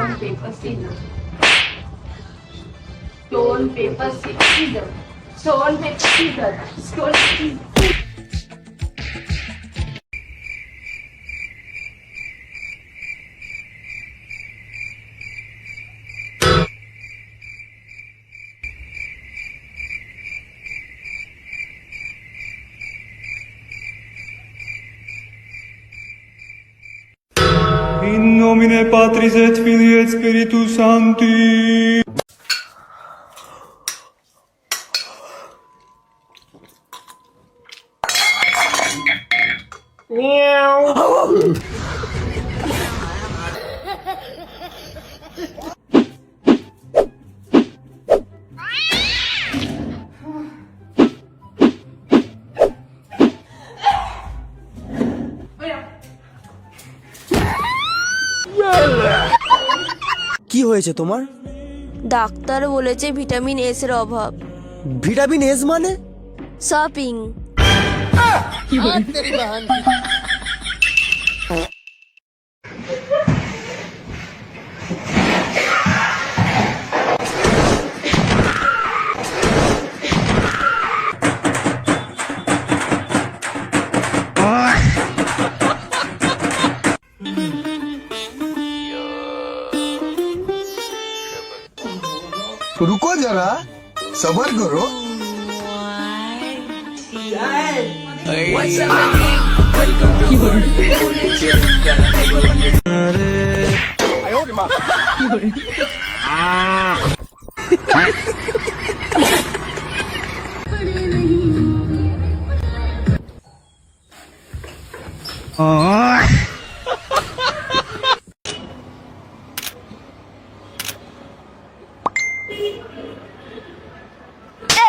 Stone, paper, scissors. Stone, paper, scissors. Stone, paper, scissors. Stone, scissors. In nomine Patris et Filii et Spiritus Sancti. কি হয়েছে তোমার? Doctor বলেছে vitamin S এর অভাব। Vitamin S মানে? Shopping. रुको जरा सबर करो।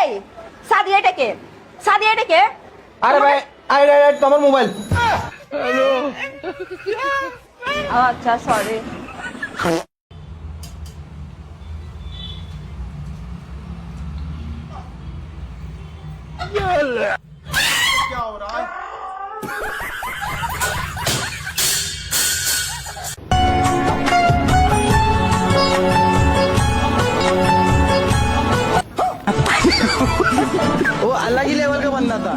এই সাদিয়া এটাকে সাদিয়া এটাকে আরে ভাই, আরে তোমার মোবাইল। আচ্ছা সরি वो अलग ही लेवल का बंदा था।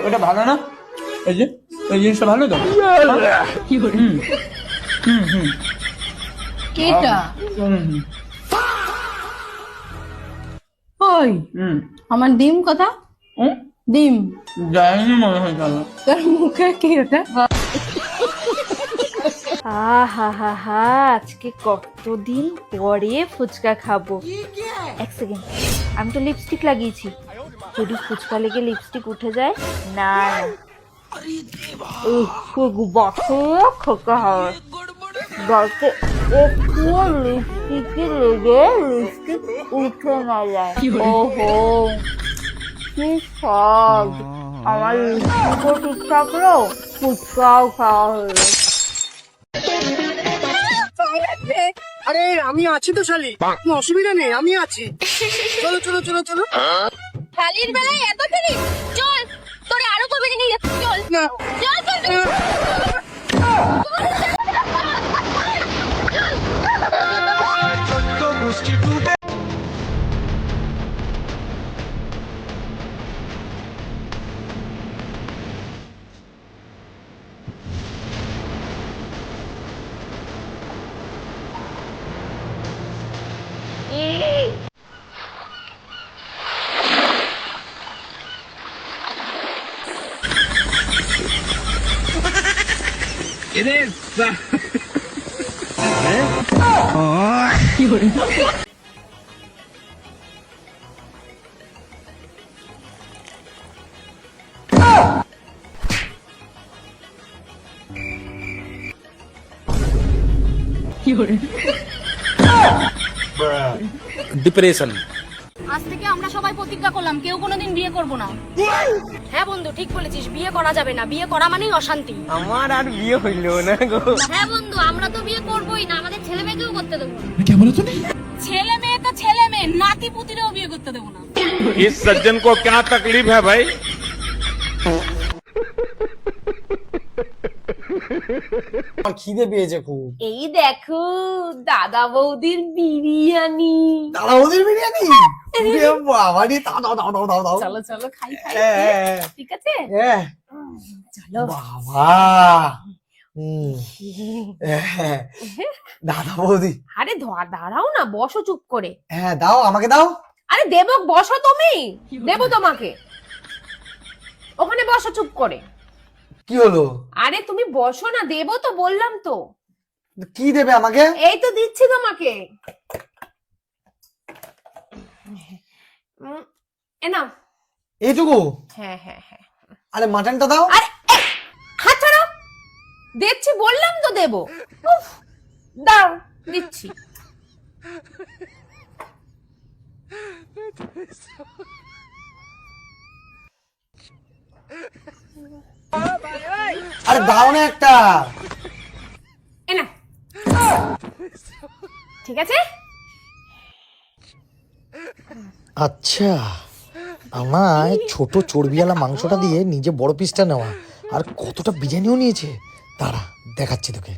ওটা ভালো না? এই যে এই জিনিসটা ভালো তো? কেটা? ওই আমার ডিম কথা? ডিম জানি মনে হয় ভালো। তোর মুখে কি ওটা? হা হা হা, আজকে কতদিন পরে ফুচকা খাবো। এক সেকেন্ড, আমি তো লিপস্টিক লাগিয়েছি, যদি ফুচকা লেগে লিপস্টিক উঠে যায়। না খোকা হবে যাতে একটু লিপস্টিকে লেগে লিপস্টিক উঠে না যায়। ওহো কি সব, আমার লিপস্টিকও ঠিক থাকলো, ফুচকাও খাওয়া হলো। আরে আমি আছি তো শালি, কোনো অসুবিধা নেই, আমি আছি। চলো চলো চলো চলো। খালির বেলায় এত খেলি, চল তোরে আরো কবে নিয়ে যাচ্ছি, চল না চল চল ডিপ্রেশন। আজ থেকে আমরা সবাই প্রতিজ্ঞা করলাম কেউ কোনোদিন বিয়ে করব না। হ্যাঁ বন্ধু ঠিক বলেছিস, বিয়ে করা যাবে না, বিয়ে করা মানেই অশান্তি। আমার আর বিয়ে হইলো না গো। হ্যাঁ বন্ধু, আমরা তো বিয়ে করবোই না, আমাদের ছেলে মেয়েকেও করতে দেবো না। ছেলে মেয়ে তো ছেলে মেয়ে, নাতি পুতিরেও বিয়ে করতে দেবো না। इस सज्जन को क्या तकलीफ है भाई? আমার খিদে পেয়েছে খুব। এই দেখো দাদা বৌদির বিরিয়ানি। দাদা ওদের বিরিয়ানি? ওরে বাবা রে, দাও দাও দাও দাও দাও দাও। চলো চলো খাই খাই। হ্যাঁ, ঠিক আছে হ্যাঁ। চলো। বাবা, হ্যাঁ, দাদা বৌদি। আরে দাঁড়াও না, বসো চুপ করে। হ্যাঁ দাও, আমাকে দাও। আরে দেবো, বসো তুমি, দেবো তোমাকে। ওখানে বসো চুপ করে। কি হলো? আরে তুমি বসো না, দেবো তো বললাম তো। কি দেবে আমাকে? এই তো দিচ্ছি তোমাকে। এ নাও। এইটুকু? হ্যাঁ হ্যাঁ হ্যাঁ। আরে মাটনটা দাও। আরে এই, হাত ছাড়ো। দিচ্ছি বললাম তো দেবো। উফ, দাও দিচ্ছি। আরে দাও না একটা। এ না, ঠিক আছে। আচ্ছা, আমায় ছোট চর্বিওয়ালা মাংসটা দিয়ে নিজে বড় পিসটা নেওয়া, আর কতটা বিরিয়ানিও নিয়েছে। দাঁড়া, দেখাচ্ছি তোকে।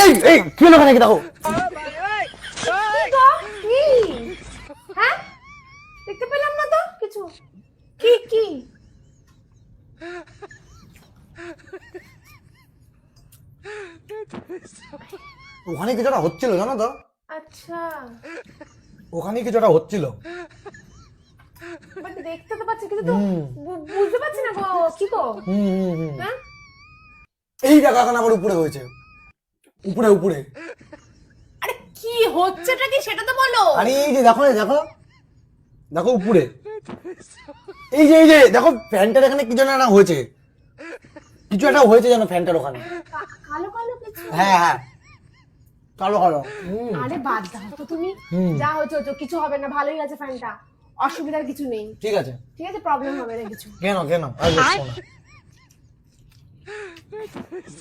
এই এই কি হলো ওখানে, দেখো। কি? হ্যাঁ, দেখতে পেলাম না তো কিছু। কি কি? ওখানে কিছুটা হচ্ছিল জানো তো, আচ্ছা, ওখানে কিছুটা হচ্ছিল। বাট দেখতে তো পাচ্ছি কিন্তু তো বুঝতে পারছি না গো, কি গো? হ্যাঁ, এই দেখো এখন আবার উপরে হয়েছে, উপরে উপরে। আরে কি হচ্ছেটা কি সেটা তো বলো। আরে এই যে দেখো, দেখো দেখো উপরে, এই যে দেখো ফ্যানটার এখানে কিছু না হয়েছে, কিছু একটা হয়েছে জানো ফ্যানটার ওখানে। কালো কালো কিছু। হ্যাঁ হ্যাঁ, কালো কালো। আরে বাদ দাও তো তুমি, যা হচ্ছে হচ্ছে, কিছু হবে না, ভালোই আছে ফ্যানটা, অসুবিধার কিছু নেই। ঠিক আছে, ঠিক আছে, প্রবলেম হবে না কিছু। কেন কেন আর বলছো না।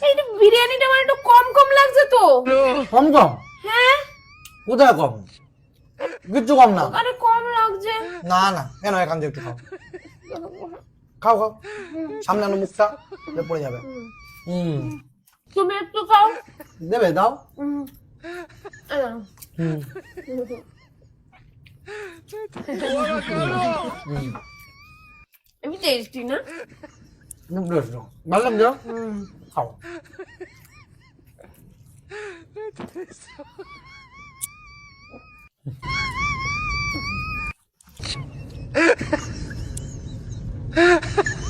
এই বিরিয়ানিটা আমার একটু কম কম লাগছে তো। কম কম? হ্যাঁ, কোথায় কম? কিচ্ছু কম না। আরে কম লাগছে। না না, কেন, এখান থেকে একটু খাও, খাও খাও, সামনে আনো মুখটা, পড়ে যাবে। তুমি একটু খাও। দেবে, দাও। আমি টেস্টি না? ভালো লাগছে, খাও।